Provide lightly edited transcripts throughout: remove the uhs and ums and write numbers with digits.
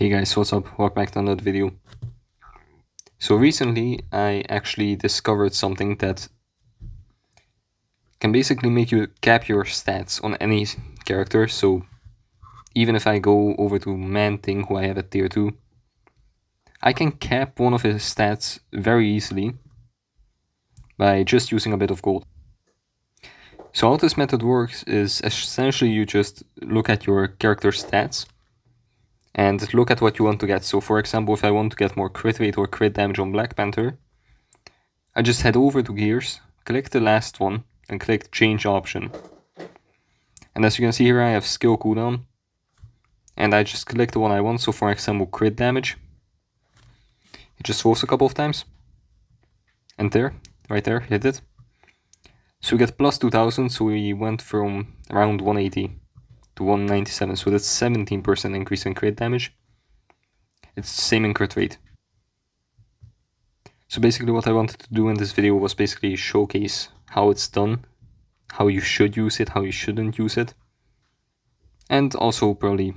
Hey guys, what's up? Welcome back to another video. So recently I actually discovered something that can basically make you cap your stats on any character. So even if I go over to Man-Thing, who I have at tier 2, I can cap one of his stats very easily by just using a bit of gold. So how this method works is essentially you just look at your character stats and look at what you want to get. So for example, if I want to get more crit rate or crit damage on Black Panther, I just head over to gears, click the last one, and click change option. And as you can see here, I have skill cooldown, and I just click the one I want. So for example, crit damage. It just falls a couple of times. And there, right there, hit it. So we get plus 2000, so we went from around 180 to 197, so that's 17% increase in crit damage. It's the same in crit rate. So basically what I wanted to do in this video was basically showcase how it's done, how you should use it, how you shouldn't use it, and also probably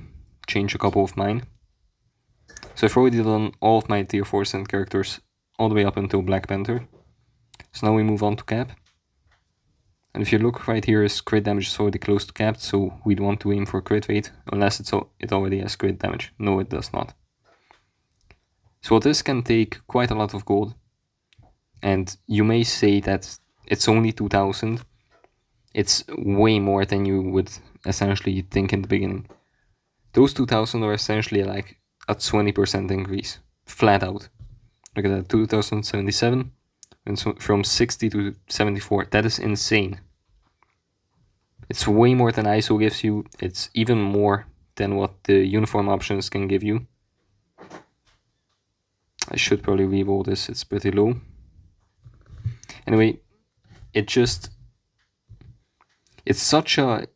change a couple of mine. So I've already done all of my tier 4 sent characters all the way up until Black Panther. So now we move on to cap. And if you look right here, is crit damage is already close to capped, so we'd want to aim for crit rate, unless it already has crit damage. No, it does not. So this can take quite a lot of gold. And you may say that it's only 2000. It's way more than you would essentially think in the beginning. Those 2000 are essentially like a 20% increase, flat out. Look at that, 2077, and so from 60 to 74, that is insane. It's way more than ISO gives you, it's even more than what the uniform options can give you. I should probably reroll this, it's pretty low. Anyway, it's such an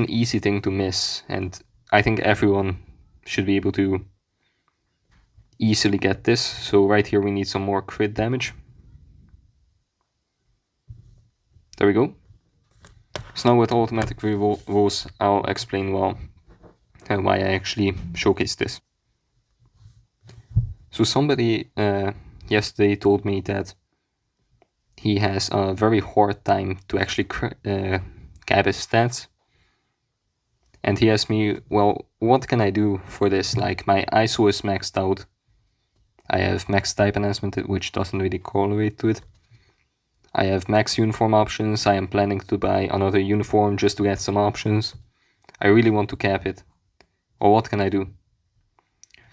easy thing to miss, and I think everyone should be able to easily get this. So right here we need some more crit damage. There we go. So now with automatic rerolls, I'll explain why I actually showcased this. So somebody yesterday told me that he has a very hard time to actually cap his stats. And he asked me, well, what can I do for this? Like, my ISO is maxed out. I have max type enhancement, which doesn't really correlate to it. I have max uniform options. I am planning to buy another uniform just to get some options. I really want to cap it. Or what can I do?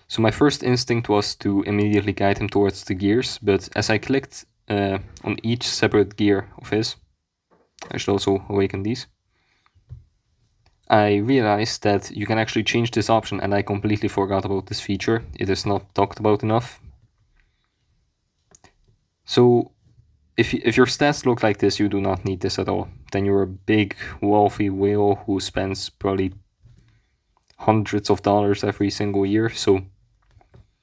So my first instinct was to immediately guide him towards the gears, but as I clicked on each separate gear of his, I should also awaken these, I realized that you can actually change this option, and I completely forgot about this feature. It is not talked about enough. So if your stats look like this, you do not need this at all. Then you're a big wealthy whale who spends probably hundreds of dollars every single year, so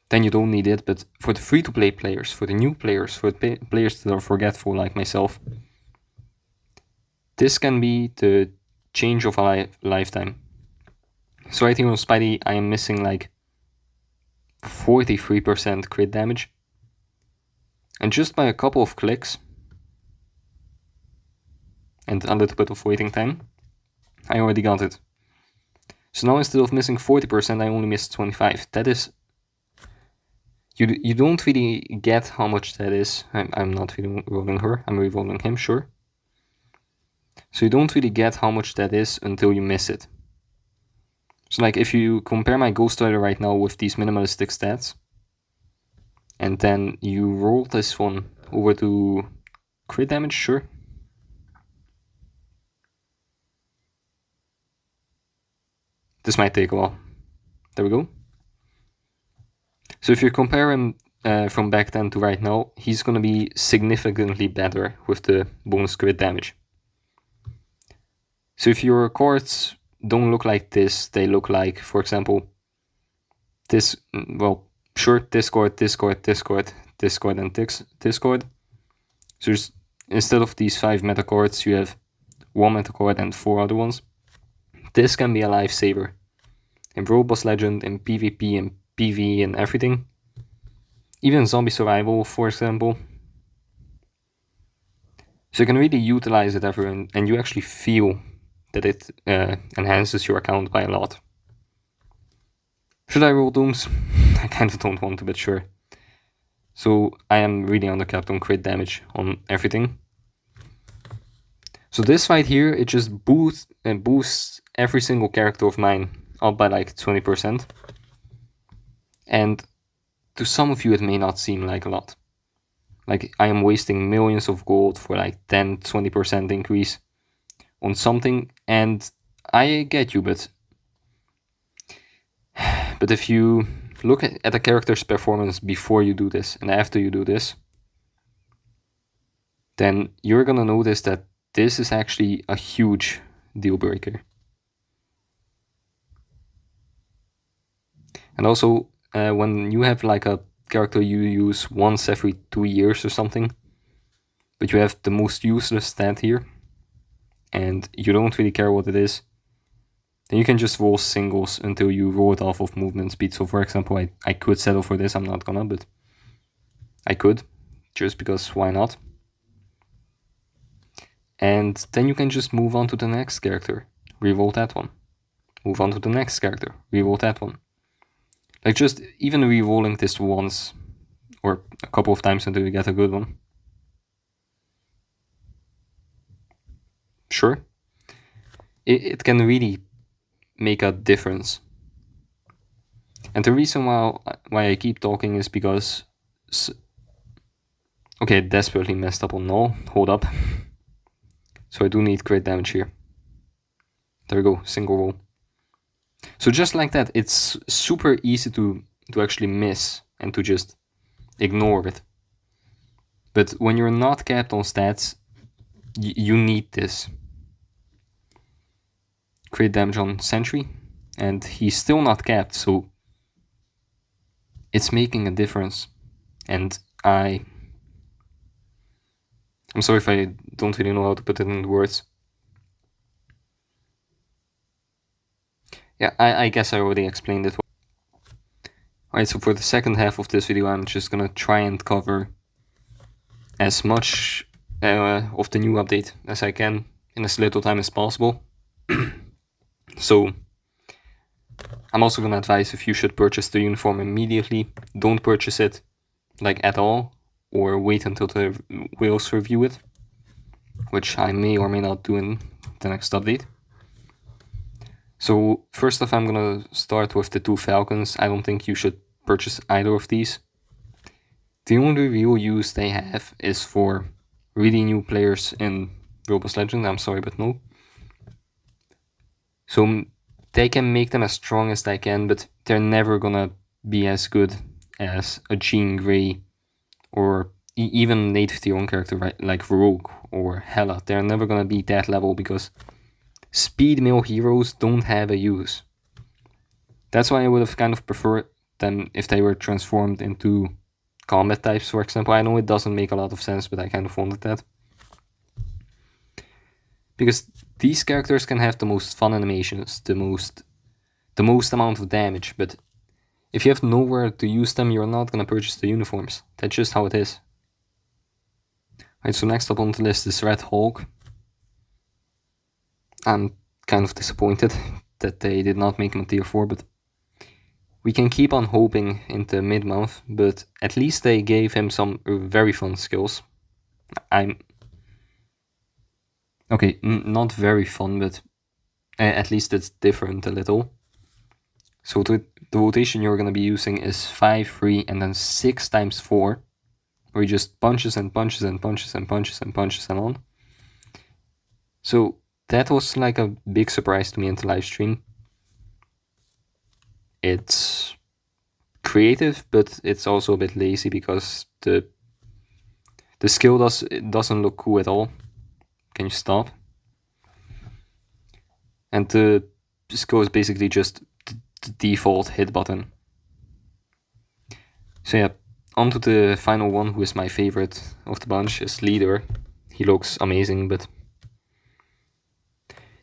then you don't need it. But for the free-to-play players, for the new players, for the players that are forgetful like myself, this can be the change of a lifetime. So right here on Spidey, I am missing like 43% crit damage. And just by a couple of clicks and a little bit of waiting time, I already got it. So now instead of missing 40%, I only missed 25. That is... You don't really get how much that is. I'm not re-rolling her, I'm re-rolling him, sure. So you don't really get how much that is until you miss it. So like if you compare my Ghost Rider right now with these minimalistic stats, and then you roll this one over to crit damage, sure. This might take a while. There we go. So if you compare him from back then to right now, he's gonna be significantly better with the bonus crit damage. So if your chords don't look like this, they look like, for example, this, well, sure, this chord, this chord, this chord, this chord, and this chord. So there's, instead of these 5 meta chords, you have 1 meta chord and 4 other ones. This can be a lifesaver. in Roblox Legend, in PvP and PvE and everything. Even zombie survival, for example. So you can really utilize it everywhere, and you actually feel that it enhances your account by a lot. Should I roll Dooms? I kind of don't want to, but sure. So I am really undercapped on crit damage on everything. So this right here, it just boosts every single character of mine up by like 20%. And to some of you, it may not seem like a lot. Like, I am wasting millions of gold for like 10-20% increase on something, and I get you, but if you look at a character's performance before you do this and after you do this, then you're gonna notice that this is actually a huge deal breaker. And also, when you have like a character you use once every 2 years or something, but you have the most useless stat here, and you don't really care what it is, then you can just roll singles until you roll it off of movement speed. So for example, I could settle for this, I'm not gonna, but I could, just because why not? And then you can just move on to the next character, reroll that one. Move on to the next character, reroll that one. Like, just even re-rolling this once or a couple of times until you get a good one. Sure, it can really make a difference. And the reason why I keep talking is because... Okay, desperately messed up on null. Hold up. So I do need crit damage here. There we go, single roll. So just like that, it's super easy to actually miss and to just ignore it. But when you're not capped on stats, you need this. Crit damage on Sentry, and he's still not capped, so it's making a difference. And I'm sorry if I don't really know how to put it in words. Yeah, I guess I already explained it. Alright, so for the second half of this video, I'm just gonna try and cover as much of the new update as I can in as little time as possible. So I'm also gonna advise if you should purchase the uniform immediately, don't purchase it like at all, or wait until the whales review it, which I may or may not do in the next update. So first off, I'm gonna start with the 2 Falcons. I don't think you should purchase either of these. The only real use they have is for really new players in Roblox Legend. I'm sorry, but no. So they can make them as strong as they can, but they're never gonna be as good as a Jean Grey or even native tier 1 character, right? Like Rogue or Hela. They're never gonna be that level because speed male heroes don't have a use. That's why I would have kind of preferred them if they were transformed into combat types, for example. I know it doesn't make a lot of sense, but I kind of wanted that. Because these characters can have the most fun animations, the most amount of damage, but if you have nowhere to use them, you're not gonna purchase the uniforms. That's just how it is. Alright, so next up on the list is Red Hulk. I'm kind of disappointed that they did not make him a tier 4, but we can keep on hoping into mid-month, but at least they gave him some very fun skills. Okay, not very fun, but at least it's different a little. So the rotation you're going to be using is 5, 3, and then 6 times 4, where he just punches and punches and punches and punches and punches and on. So that was like a big surprise to me in the live stream. It's creative, but it's also a bit lazy because the skill doesn't look cool at all. Can you stop? And the skill is basically just the default hit button. So yeah, on to the final one, who is my favorite of the bunch, is Leader. He looks amazing, but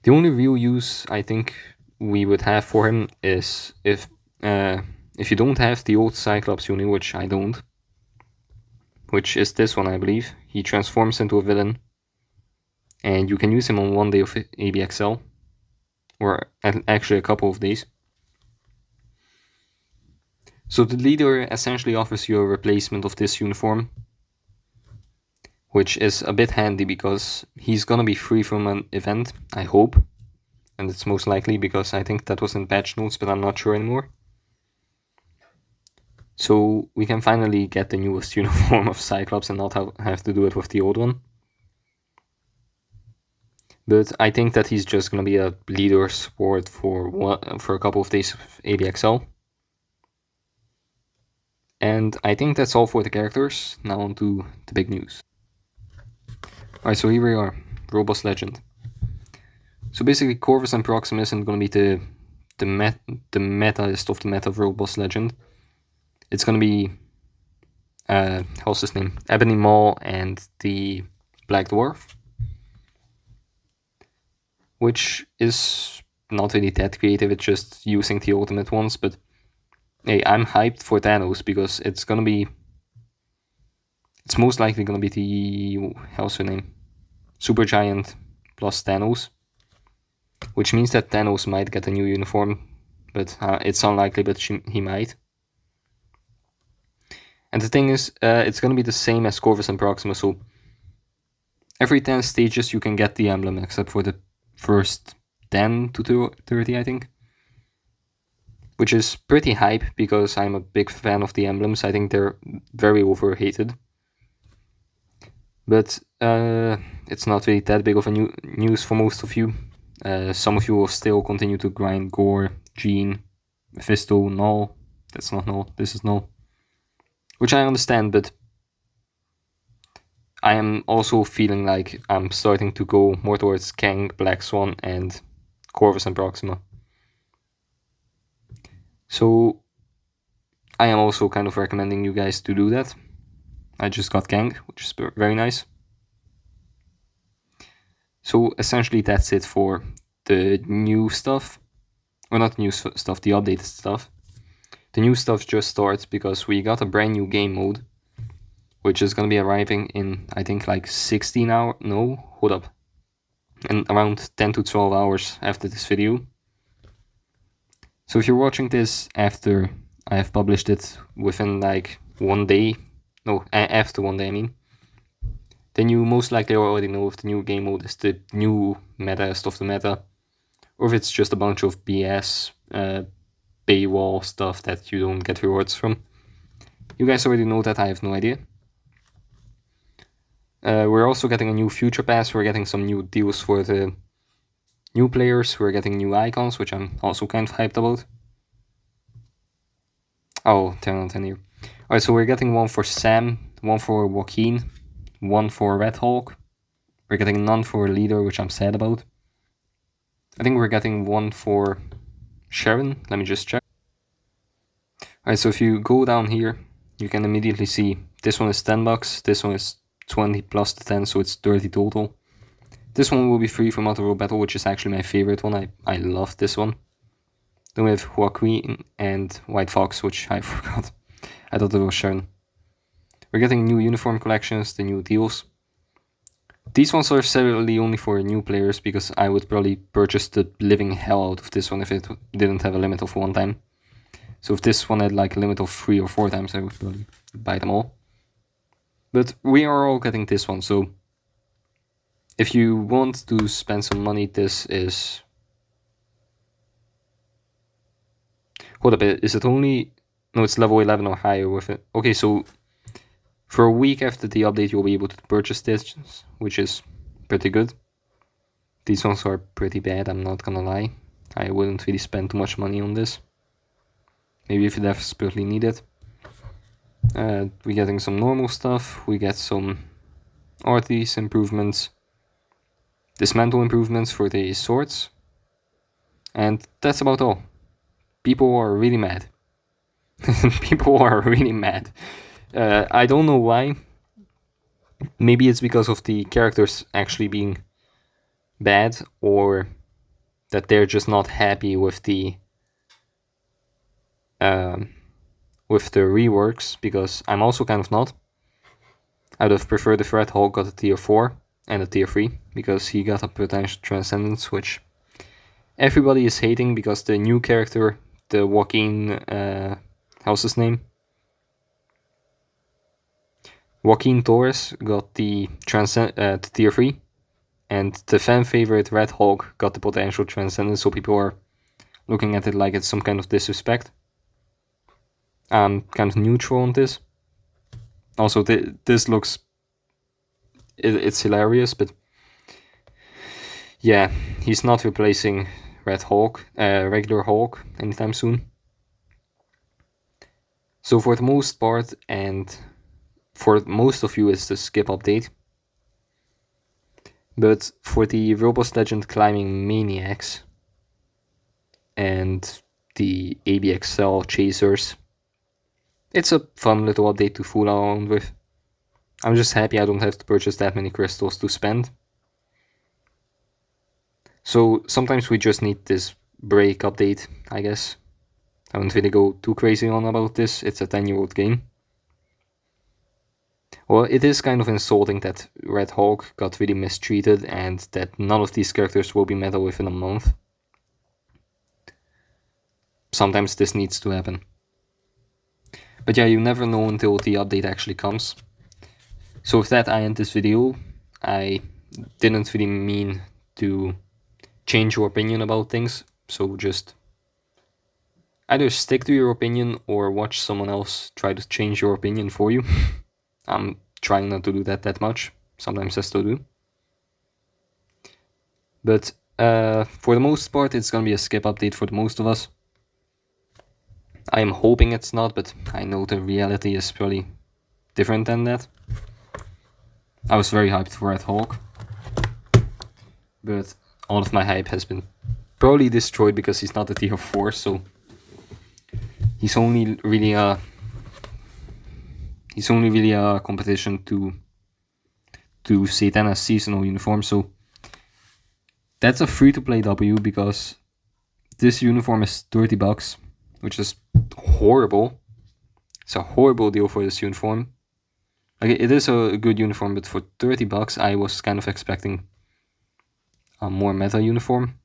the only real use, I think, we would have for him is if you don't have the old Cyclops uni, which I don't, which is this one I believe, he transforms into a villain, and you can use him on one day of ABXL, or actually a couple of days. So the leader essentially offers you a replacement of this uniform, which is a bit handy because he's gonna be free from an event, I hope. And it's most likely because I think that was in patch notes, but I'm not sure anymore. So we can finally get the newest uniform of Cyclops and not have to do it with the old one. But I think that he's just gonna be a leader support for a couple of days of ABXL. And I think that's all for the characters. Now on to the big news. Alright, so here we are, Robust Legend. So basically Corvus and Proxima isn't gonna be the metaist of the meta of Robust Legend. It's gonna be how's his name? Ebony Maw and the Black Dwarf, which is not really that creative, it's just using the ultimate ones, but hey, I'm hyped for Thanos because it's most likely gonna be the, how's her name? Supergiant plus Thanos, which means that Thanos might get a new uniform, but it's unlikely, but he might. And the thing is, it's gonna be the same as Corvus and Proxima, so every 10 stages you can get the emblem, except for the first 10 to 30, I think. Which is pretty hype, because I'm a big fan of the emblems. I think they're very overhated. But it's not really that big of a news for most of you. Some of you will still continue to grind Gore, Jean, Mephisto, Null. That's not Null, this is Null. Which I understand, but I am also feeling like I'm starting to go more towards Kang, Black Swan, and Corvus and Proxima. So I am also kind of recommending you guys to do that. I just got Kang, which is very nice. So essentially that's it for the new stuff. Or not new stuff, the updated stuff. The new stuff just starts because we got a brand new game mode, which is gonna be arriving in, I think, like 16 hours. No, hold up. In around 10 to 12 hours after this video. So if you're watching this after I have published it within like 1 day, no, after 1 day I mean, then you most likely already know if the new game mode is the new metaist of the meta, or if it's just a bunch of BS, paywall stuff that you don't get rewards from. You guys already know that, I have no idea. We're also getting a new future pass, we're getting some new deals for the new players, we're getting new icons, which I'm also kind of hyped about. Oh, 10 on 10 here. Alright, so we're getting one for Sam, one for Joaquin, one for Red Hulk. We're getting none for Leader, which I'm sad about. I think we're getting one for Sharon, let me just check. Alright, so if you go down here, you can immediately see this one is $10, this one is 20 plus the 10, so it's 30 total. This one will be free from Auto Roll Battle, which is actually my favorite one. I love this one. Then we have Joaquin and White Fox, which I forgot. I thought it was Sharon. We're getting new uniform collections, the new deals. These ones are separately only for new players, because I would probably purchase the living hell out of this one if it didn't have a limit of 1 time. So if this one had like a limit of 3 or 4 times, I would probably buy them all. But we are all getting this one, so if you want to spend some money, this is... Hold up, is it only... No, it's level 11 or higher with it. Okay, so for a week after the update, you'll be able to purchase this, which is pretty good. These ones are pretty bad, I'm not gonna lie. I wouldn't really spend too much money on this. Maybe if you desperately need it. We're getting some normal stuff, we get some Artis improvements, dismantle improvements for the swords, and that's about all. People are really mad. People are really mad. I don't know why. Maybe it's because of the characters actually being bad, or that they're just not happy with the reworks, because I'm also kind of not. I would have preferred if Red Hulk got a tier 4 and a tier 3, because he got a potential transcendence, which everybody is hating because the new character, the Joaquin, how's his name? Joaquin Torres got the tier 3, and the fan favorite Red Hulk got the potential transcendence, so people are looking at it like it's some kind of disrespect. I'm kind of neutral on this. Also, this looks... It's hilarious, but... yeah, he's not replacing Red Hulk, regular Hulk, anytime soon. So for the most part, and for most of you, it's the skip update. But for the Robust Legend Climbing Maniacs and the ABXL Chasers, it's a fun little update to fool around with. I'm just happy I don't have to purchase that many crystals to spend. So sometimes we just need this break update, I guess. I won't really go too crazy on about this, it's a 10-year-old game. Well, it is kind of insulting that Red Hulk got really mistreated and that none of these characters will be meta within a month. Sometimes this needs to happen. But yeah, you never know until the update actually comes. So with that, I end this video. I didn't really mean to change your opinion about things, so just either stick to your opinion or watch someone else try to change your opinion for you. I'm trying not to do that much. Sometimes I still do. But for the most part, it's gonna be a skip update for the most of us. I am hoping it's not, but I know the reality is probably different than that. I was very hyped for Red Hulk, but all of my hype has been probably destroyed because he's not a tier 4, so he's only really a competition to Satana's seasonal uniform, so that's a free-to-play W because this uniform is $30, which is horrible. It's a horrible deal for this uniform. Like, it is a good uniform, but for $30 I was kind of expecting a more meta uniform.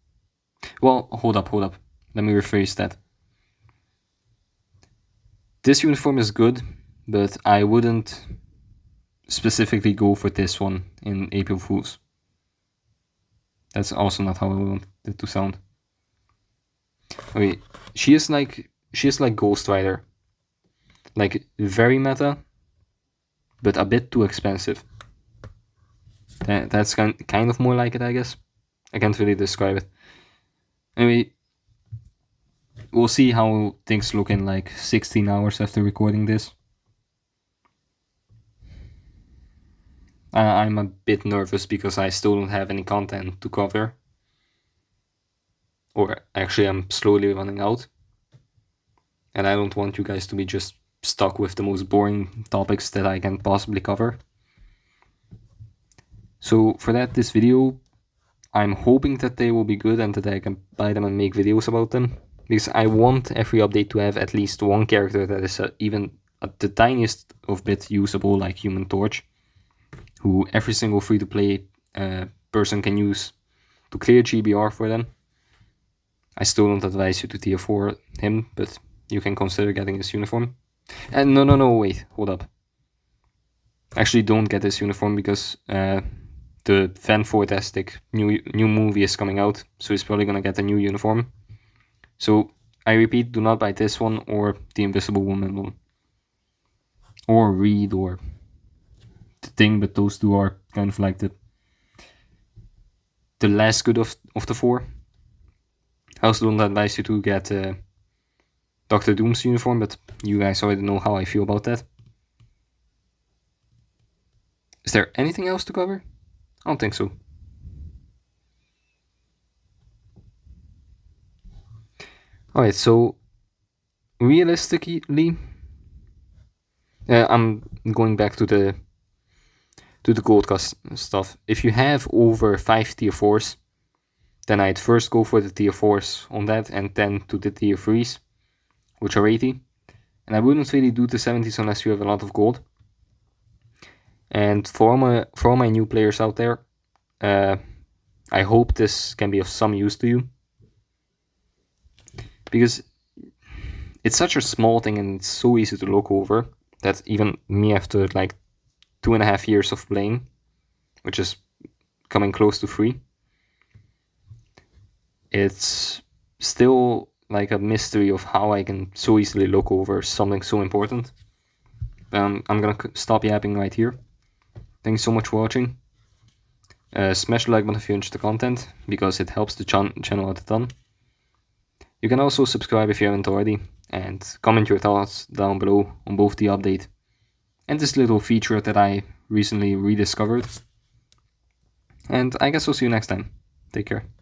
Well, hold up. Let me rephrase that. This uniform is good, but I wouldn't specifically go for this one in April Fools. That's also not how I want it to sound. Okay, she is like Ghost Rider. Like, very meta, but a bit too expensive. That's kind of more like it, I guess. I can't really describe it. Anyway, we'll see how things look in like 16 hours after recording this. I'm a bit nervous because I still don't have any content to cover. Or actually, I'm slowly running out. And I don't want you guys to be just stuck with the most boring topics that I can possibly cover. So for that, this video, I'm hoping that they will be good and that I can buy them and make videos about them. Because I want every update to have at least one character that is even the tiniest of bit usable, like Human Torch, who every single free-to-play person can use to clear GBR for them. I still don't advise you to tier 4 him, but you can consider getting his uniform. And no, wait, hold up. Actually, don't get this uniform because the Fantastic new movie is coming out, so he's probably gonna get a new uniform. So I repeat, do not buy this one or the Invisible Woman one, or Reed or the Thing, but those two are kind of like the less good of the 4. I also don't advise you to get Dr. Doom's uniform, but you guys already know how I feel about that. Is there anything else to cover? I don't think so. Alright, so realistically, I'm going back to the Gold Cost stuff. If you have over 5 tier 4s, then I'd first go for the tier 4s on that, and then to the tier 3s, which are 80. And I wouldn't really do the 70s unless you have a lot of gold. And for all my new players out there, I hope this can be of some use to you. Because it's such a small thing and it's so easy to look over that even me, after like 2.5 years of playing, which is coming close to 3, it's still like a mystery of how I can so easily look over something so important. I'm gonna stop yapping right here. Thanks so much for watching. Smash the like button if you enjoyed the content, because it helps the channel out a ton. You can also subscribe if you haven't already, and comment your thoughts down below on both the update and this little feature that I recently rediscovered. And I guess I'll see you next time. Take care.